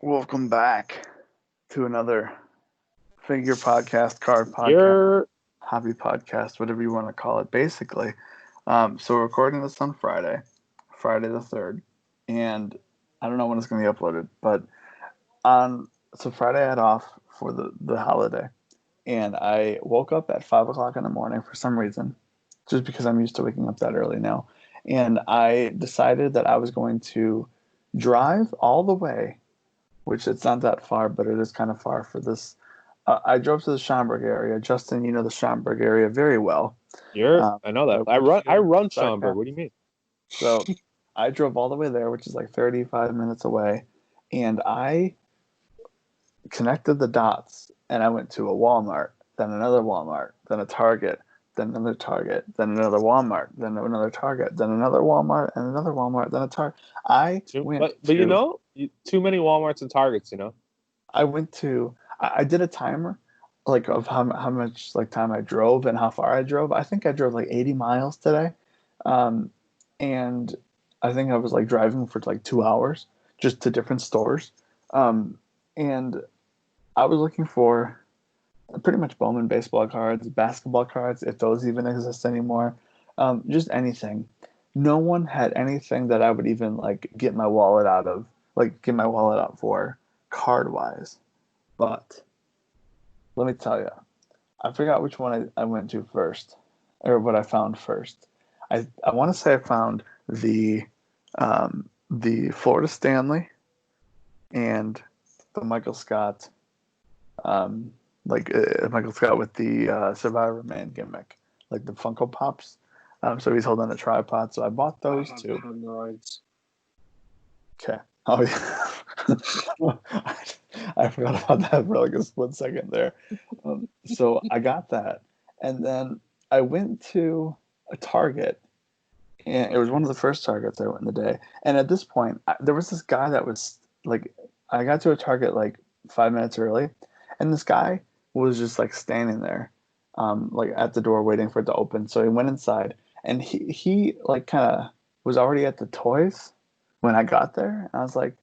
Welcome back to another figure podcast, card podcast, You're hobby podcast, whatever you want to call it, basically. So we're recording this on Friday, Friday the 3rd, and I don't know when it's going to be uploaded, but so Friday I had off for the holiday, and I woke up at 5 o'clock in the morning for some reason, just because I'm used to waking up that early now, and I decided that I was going to drive all the way, which it's not that far, but it is kind of far for this. I drove to the Schaumburg area. Justin, you know the Schaumburg area very well. you're Um, I know my that. I windshield run Schaumburg. sarcasm. What do you mean? So I drove all the way there, which is like 35 minutes away, and I connected the dots. And I went to a Walmart, then another Walmart, then a Target, then another Target, then another Walmart, then another Target, then another Walmart, and another Walmart, then a Target. I Too, went but to too many WalMarts and Targets. I went to I did a timer like of how much like time I drove and how far I drove. I think I drove like 80 miles today. Um, and I think I was like driving for like 2 hours just to different stores. Um, and I was looking for pretty much Bowman baseball cards, basketball cards, if those even exist anymore. Just anything. No one had anything that I would even like get my wallet out of, like get my wallet out for card wise. But let me tell you, I forgot which one I went to first, or what I found first. I want to say I found the Florida Stanley and the Michael Scott, um, Michael Scott with the Survivor Man gimmick, like the Funko Pops. So he's holding a tripod. So I bought those two. Hemorrhoids. Okay. Oh yeah. I forgot about that for like a split second there. So I got that, and then I went to a Target, and it was one of the first Targets I went in the day. And at this point, there was this guy that was like, I got to a Target like 5 minutes early, and this guy was just like standing there, like at the door waiting for it to open. So he went inside, and he like kind of was already at the toys when I got there. And I was like,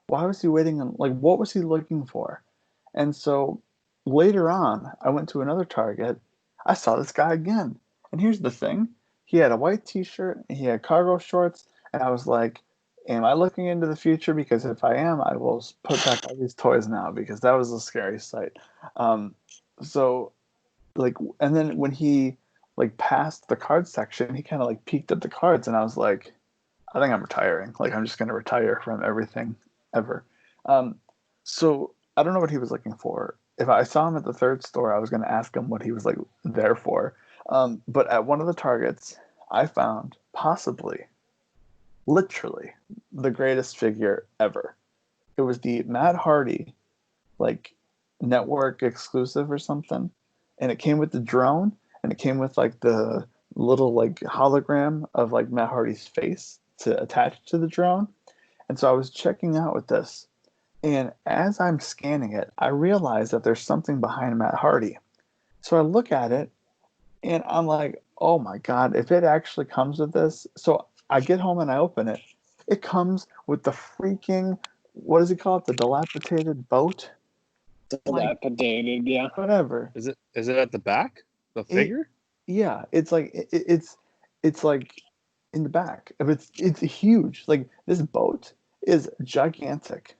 why was he waiting? Like, what was he looking for? And so later on, I went to another Target. I saw this guy again. And here's the thing, he had a white t shirt, he had cargo shorts. And I was like, am I looking into the future? Because if I am, I will put back all these toys now because that was a scary sight. Um, so, like, and then when he like passed the card section, he kind of like peeked at the cards. And I was like, I think I'm retiring. Like I'm just going to retire from everything ever. Um, so I don't know what he was looking for. If I saw him at the third store, I was going to ask him what he was like there for. But at one of the Targets, I found possibly, literally, the greatest figure ever. It was the Matt Hardy, like network exclusive or something, and it came with the drone, and it came with like the little like hologram of like Matt Hardy's face to attach to the drone. And so I was checking out with this, and as I'm scanning it, I realize that there's something behind Matt Hardy. So I look at it, and I'm like, oh my God, if it actually comes with this. So I get home and I open it. It comes with the freaking, what does he call it? The dilapidated boat? Like, Dilapidated, yeah. whatever. Is it at the back? The It, figure? yeah, it's like, it's like in the back. It's huge. Like, this boat is gigantic.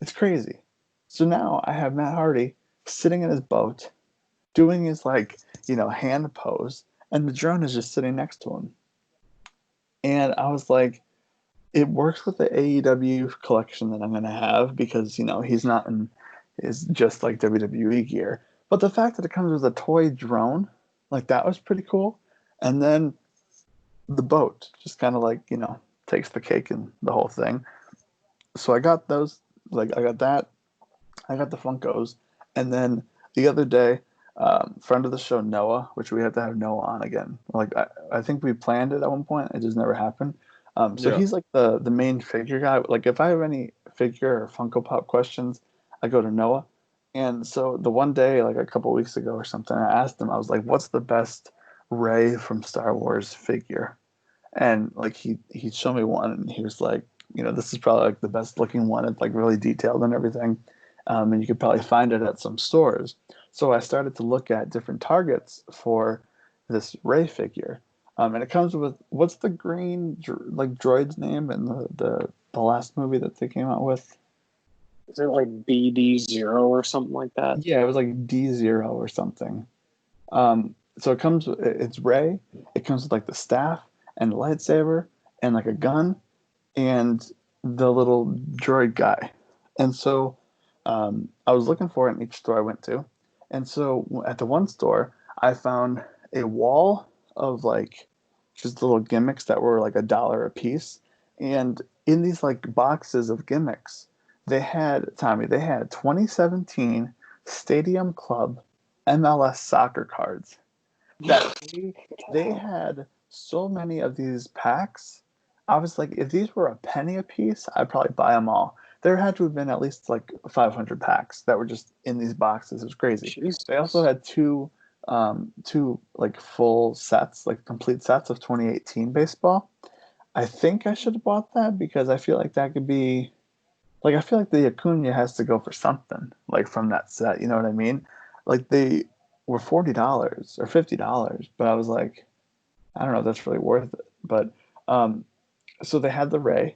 It's crazy. So now I have Matt Hardy sitting in his boat, doing his like, hand pose, and the drone is just sitting next to him. And I was like, it works with the AEW collection that I'm gonna have because he's not in his just like WWE gear. But the fact that it comes with a toy drone, like that was pretty cool. And then the boat just kind of like takes the cake and the whole thing. So I got those, like I got that, I got the Funkos, and then the other day, friend of the show Noah, which we have to have Noah on again. Like I think we planned it at one point, it just never happened. So Yeah. he's like the main figure guy. Like if I have any figure or Funko Pop questions, I go to Noah. And so the one day, like a couple weeks ago or something, I asked him. I was like, "What's the best Ray from Star Wars figure?" And like he showed me one, and he was like, this is probably like the best looking one. It's like really detailed and everything. And you could probably find it at some stores. So I started to look at different targets for this Ray figure. And it comes with, what's the green like droid's name in the last movie that they came out with? Is it like BD0 or something like that? Yeah, it was like D0 or something. So it's Ray. It comes with like the staff and the lightsaber and like a gun and the little droid guy. And so I was looking for it in each store I went to. And so at the one store, I found a wall of like just little gimmicks that were like $1 a piece. And in these like boxes of gimmicks, they had 2017 Stadium Club MLS soccer cards that they had so many of these packs. I was like, if these were a penny a piece, I'd probably buy them all. There had to have been at least like 500 packs that were just in these boxes. It was crazy. Jesus. They also had two like full sets, like complete sets of 2018 baseball. I think I should have bought that because I feel like that could be like I feel like the Acuna has to go for something like from that set. You know what I mean? Like they were $40 or $50, but I was like, I don't know if that's really worth it. But so they had the Ray,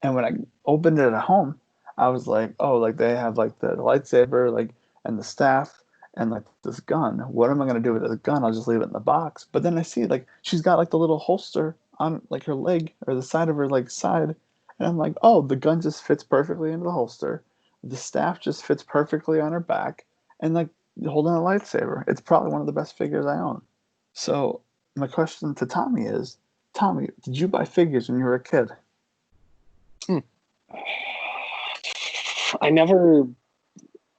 and when I opened it at home, I was like, oh, like they have like the lightsaber, like and the staff and like this gun. What am I gonna do with this gun? I'll just leave it in the box. But then I see like she's got like the little holster on like her leg or the side of her like side, and I'm like, oh, the gun just fits perfectly into the holster. The staff just fits perfectly on her back, and like holding a lightsaber. It's probably one of the best figures I own. So my question to Tommy is, Tommy, did you buy figures when you were a kid? I never,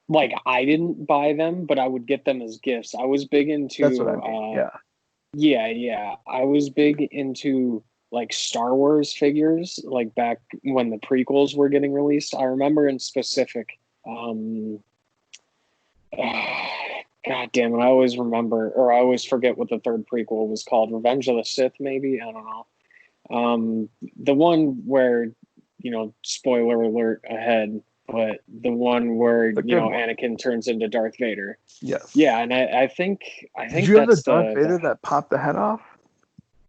like, I didn't buy them, but I would get them as gifts. I was big into, That's what I mean. yeah. I was big into like Star Wars figures, like back when the prequels were getting released. I remember in specific, God damn it, I always remember, or I always forget what the third prequel was called. Revenge of the Sith, maybe? I don't know. The one where, spoiler alert ahead, but the one where, Anakin turns into Darth Vader. Yes. Yeah, and I think Did you have the that's Darth Vader that popped the head off?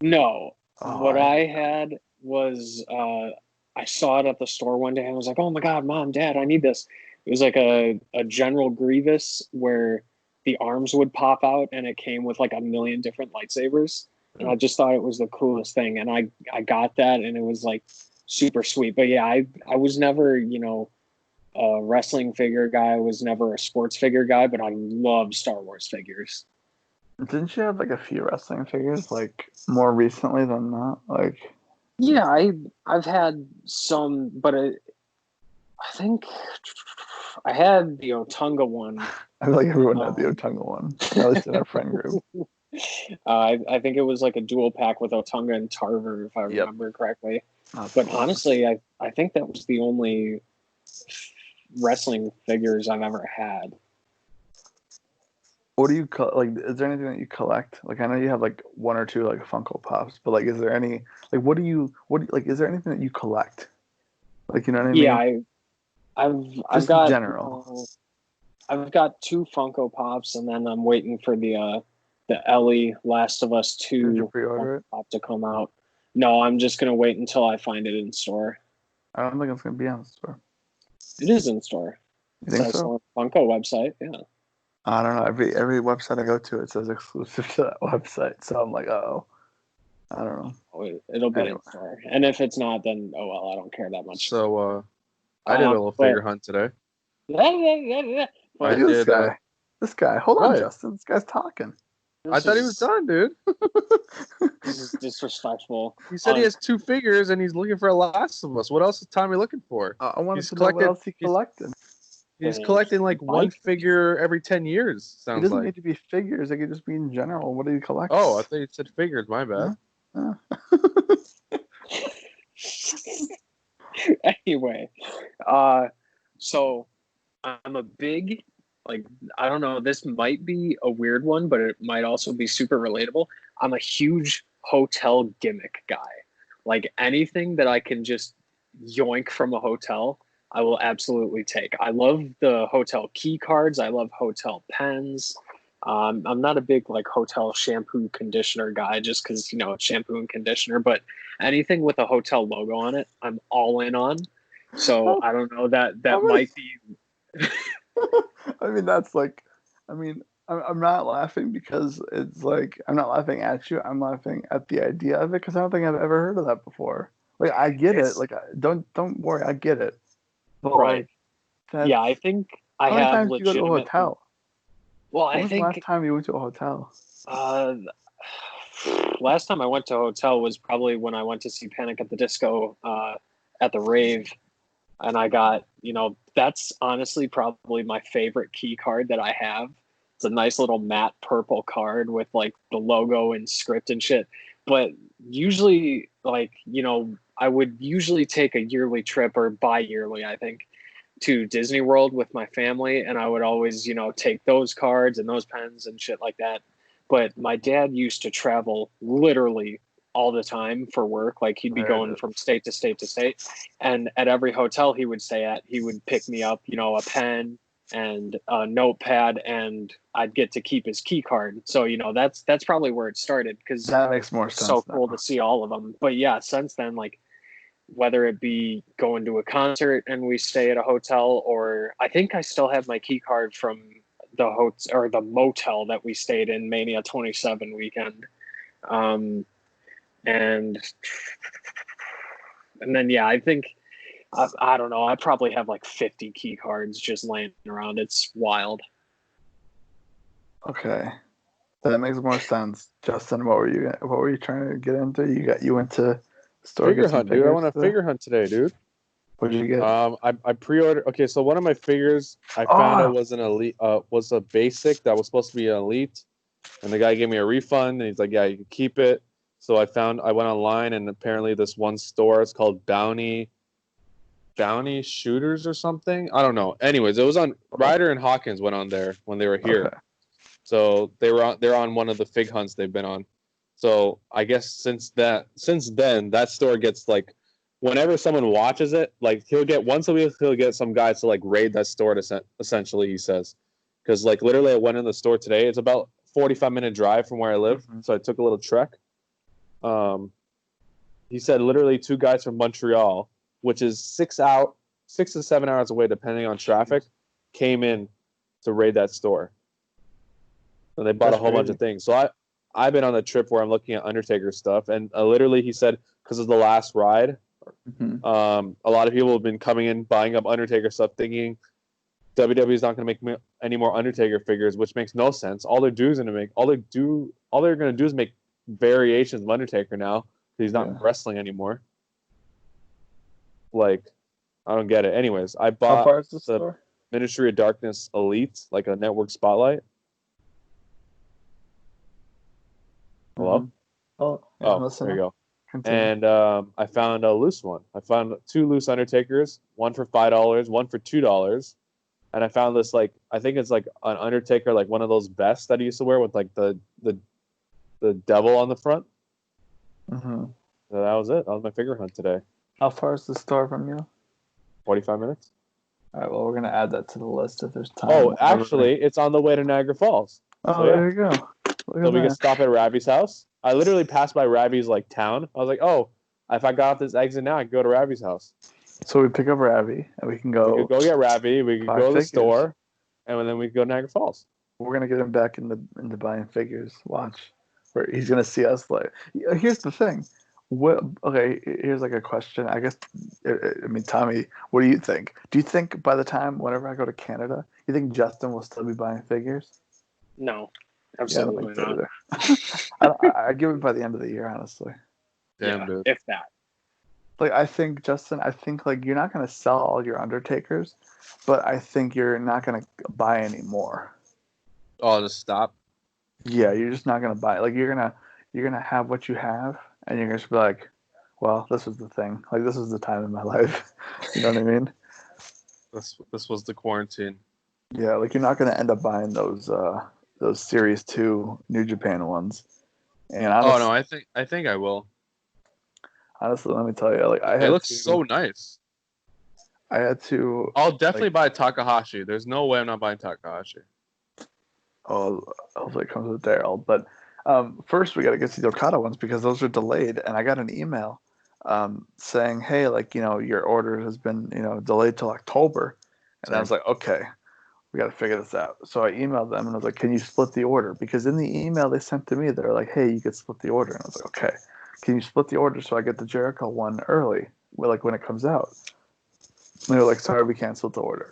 No. Oh, What I had was I saw it at the store one day and I was like, oh my God, Mom, Dad, I need this. It was like a General Grievous where the arms would pop out and it came with like a million different lightsabers. And I just thought it was the coolest thing. And I got that and it was like super sweet. But yeah, I was never, a wrestling figure guy. I was never a sports figure guy, but I love Star Wars figures. Didn't you have like a few wrestling figures like more recently than that? Like, yeah, I've had some, but I think I had the Otunga one. I feel like everyone had the Otunga one, at least in our friend group. I think it was like a dual pack with Otunga and Tarver, if I remember correctly. But honestly, I think that was the only wrestling figures I've ever had. What do you like? Is there anything that you collect? Like, I know you have like one or two like Funko Pops, but like, is there any like what do you like? Is there anything that you collect? Like, you know what I mean? Yeah, I've got in general. I've got 2 Funko Pops, and then I'm waiting for the Ellie Last of Us 2 Did you pre-order Pop to come out. No, I'm just gonna wait until I find it in store. I don't think it's gonna be on the store. It is in store. You think so? On Funko website, yeah. I don't know. Every website I go to, it says exclusive to that website. So I'm like, oh, I don't know. It'll be in store. And if it's not, then oh well, I don't care that much. So I did a little figure hunt today. But this guy. Hold on, Justin. This guy's talking. I thought he was done, dude. This is disrespectful. He said he has 2 figures and he's looking for a Last of Us. What else is Tommy looking for? I wanted to know what else he collected. He's collecting like one figure every 10 years. Sounds it doesn't like. need to be figures. It could just be in general. What do you collect? Oh, I thought you said figures. My bad. Anyway, so I'm a big, like, I don't know, this might be a weird one, but it might also be super relatable. I'm a huge hotel gimmick guy. Like anything that I can just, yoink from a hotel, I will absolutely take. I love the hotel key cards. I love hotel pens. I'm not a big like hotel shampoo conditioner guy just because it's shampoo and conditioner, but anything with a hotel logo on it, I'm all in on. So How, I don't know that how that many? might be. I mean, that's like, I mean, I'm not laughing because it's like I'm not laughing at you. I'm laughing at the idea of it because I don't think I've ever heard of that before. Like, I get it. It's Like, don't worry, I get it. But right. like, that's Yeah, I think I how many have times do you go to a legitimately. hotel? Well, When I was the last think time you went to a hotel? uh, last time I went to a hotel was probably when I went to see Panic at the Disco at the rave, and I got that's honestly probably my favorite key card that I have. It's a nice little matte purple card with like the logo and script and shit. But usually, like I would usually take a yearly trip or bi-yearly, I think, to Disney World with my family, and I would always, take those cards and those pens and shit like that. But my dad used to travel literally all the time for work. Like he'd be There going it from is. state to state to state. And at every hotel he would stay at, he would pick me up, a pen and a notepad, and I'd get to keep his key card. So, that's probably where it started because That makes it more was so sense cool now. to see all of them. But yeah, since then, like whether it be going to a concert and we stay at a hotel, or I think I still have my key card from the hotel or the motel that we stayed in Mania 27 weekend. Um, and and then yeah, I think I don't know. I probably have like 50 key cards just laying around. It's wild. Okay, that makes more sense. Justin, what were you trying to get into? You went to the store to Figure get some hunt, dude. I figures want to today? figure hunt today, dude. What did you get? I pre-ordered. Okay, so one of my figures I found out Oh, was an elite, was a basic that was supposed to be an elite, and the guy gave me a refund, and he's like, "Yeah, you can keep it." So I went online, and apparently this one store, it's called Bounty Shooters or something. I don't know. Anyways, it was on Ryder and Hawkins went on there when they were here, okay. so they're on one of the fig hunts they've been on. So I guess since then that store gets like whenever someone watches it, like he'll get once a week he'll get some guys to like raid that store to essentially he says because like literally I went in the store today. It's about 45-minute drive from where I live, Mhm. so I took a little trek. Um, he said literally two guys from Montreal, which is 6 to 7 hours away depending on traffic, Jeez. came in to raid that store and they bought a That's whole bunch crazy. of things. So I've been on the trip where I'm looking at Undertaker stuff, and literally he said because of the last ride, Mhm. a lot of people have been coming in buying up Undertaker stuff, thinking WWE is not going to make any more Undertaker figures, which makes no sense. All they're going to do is make variations of Undertaker now. He's not Yeah. wrestling anymore. Like I don't get it. Anyways, I How bought far is the the store? Ministry of Darkness Elite, like a network spotlight. Hmm. Hello. Oh, yeah, I'm Oh, there you listening. go. Continue. And I found a loose one. I found two loose Undertakers, one for $5, one for $2. And I found this like I think it's like an Undertaker, like one of those vests that he used to wear with like the devil on the front. Hmm. So that was it. That was my figure hunt today. How far is the store from you? 45 minutes. All right, well, we're gonna add that to the list if there's time. Oh, Whenever. actually, it's on the way to Niagara Falls. So Oh, yeah, there you go. Look so at we can that. stop at Ravi's house. I literally passed by Ravi's like town. I was like, oh, if I got off this exit now, I could go to Ravi's house. So we pick up Ravi and we can We could go go get Ravi. We could buy go to the figures. store, and then we could go to Niagara Falls. We're gonna get him back into buying figures. Watch, where he's gonna see us like. Here's the thing. What? Okay, here's like a question. I guess. I mean, Tommy, what do you think? Do you think by the time whenever I go to Canada, you think Justin will still be buying figures? No, Yeah, I don't think absolutely so not. either. I give it by the end of the year, honestly. Damn, Yeah, dude. if that. Like I think Justin, I think like you're not gonna sell all your Undertakers, but I think you're not gonna buy any more. Oh, just stop. Yeah, you're just not gonna buy. Like you're gonna have what you have, and you're gonna just be like, well, this was the thing. Like this was the time in my life. You know what I mean? This was the quarantine. Yeah, like you're not gonna end up buying those Series Two New Japan ones. And Oh no, honestly, I think I will. Honestly, let me tell you, like It looks so nice. I had to. I'll definitely like, buy Takahashi. There's no way I'm not buying Takahashi. Oh, hopefully it comes with Daryl. But first, we got to get to the Okada ones because those are delayed. And I got an email saying, hey, like, your order has been, delayed till October. And I Same. was like, okay, we got to figure this out. So I emailed them and I was like, can you split the order? Because in the email they sent to me, they're like, hey, you could split the order. And I was like, okay, can you split the order so I get the Jericho one early, like when it comes out? And they were like, sorry, we canceled the order.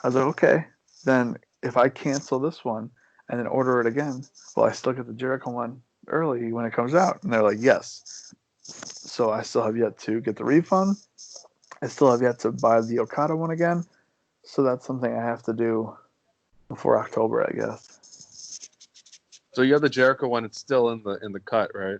I was like, okay, then if I cancel this one and then order it again, will I still get the Jericho one early when it comes out? And they're like, yes. So I still have yet to get the refund. I still have yet to buy the Okada one again. So that's something I have to do before October, I guess. So you have the Jericho one. It's still in the cut, right?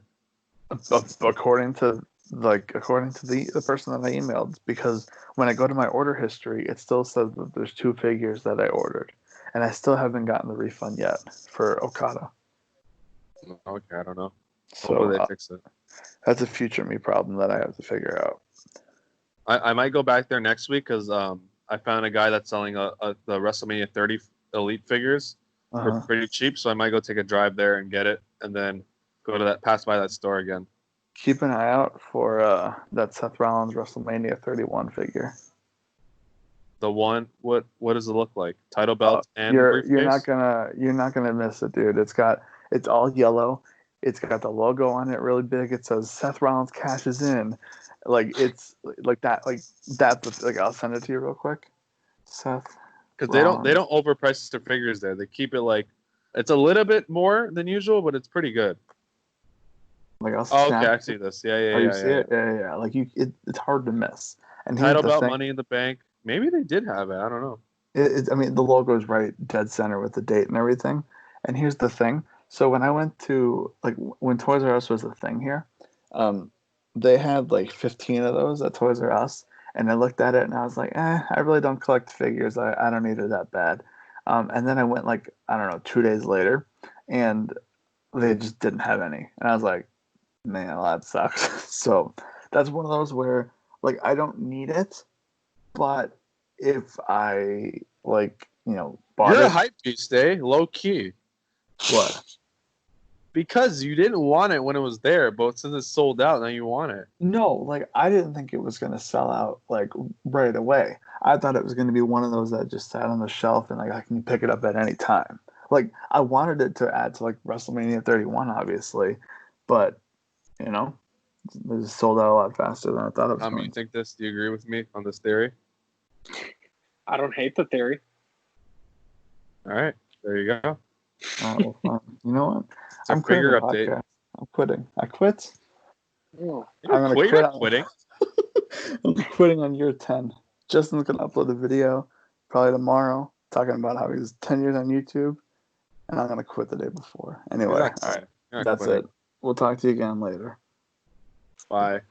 According to the person that I emailed, because when I go to my order history, it still says that there's 2 figures that I ordered, and I still haven't gotten the refund yet for Okada. Okay, I don't know. So Hopefully they fix it. that's a future me problem that I have to figure out. I might go back there next week because I found a guy that's selling the WrestleMania 30 Elite figures for pretty cheap. So I might go take a drive there and get it, and then pass by that store again. Keep an eye out for that Seth Rollins WrestleMania 31 figure. The one, what does it look like? Title belt and You're briefcase? not gonna miss it, dude. It's all yellow. It's got the logo on it really big. It says Seth Rollins cashes in. Like it's like that. Like that's like I'll send it to you real quick. Seth Because Rollins. they don't overprice their figures there. They keep it like it's a little bit more than usual, but it's pretty good. Like I'll Oh, okay, snap. I see this. Yeah, yeah, Oh, you yeah, see yeah, it? yeah. Yeah. Like it's hard to miss. And here's Title the belt, thing. Money in the Bank. Maybe they did have it. I don't know. I mean, the logo is right dead center with the date and everything. And here's the thing. So when I went to like when Toys R Us was a thing here, um, they had like 15 of those at Toys R Us, and I looked at it and I was like, I really don't collect figures. I don't need it that bad. And then I went like I don't know 2 days later, and they just didn't have any, and I was like, man, well, that sucks. So that's one of those where like I don't need it, but if I like, bought You're a it, hype beast, eh? Low key. what? Because you didn't want it when it was there, but since it's sold out, now you want it. No, like I didn't think it was gonna sell out like right away. I thought it was gonna be one of those that just sat on the shelf and like I can pick it up at any time. Like I wanted it to add to like WrestleMania 31, obviously, but you know, it just sold out a lot faster than I thought it was You going to. think this? Do you agree with me on this theory? I don't hate the theory. All right, there you go. All right, well, fine. You know what? It's our I'm quitting the figure update. podcast. I'm quitting. I quit. Oh, I'm gonna You're quit. not quitting. I'm quitting on year 10. Justin's gonna upload a video probably tomorrow talking about how he's 10 years on YouTube, and I'm gonna quit the day before. Anyway, all right, You're not that's quitting. it. We'll talk to you again later. Bye.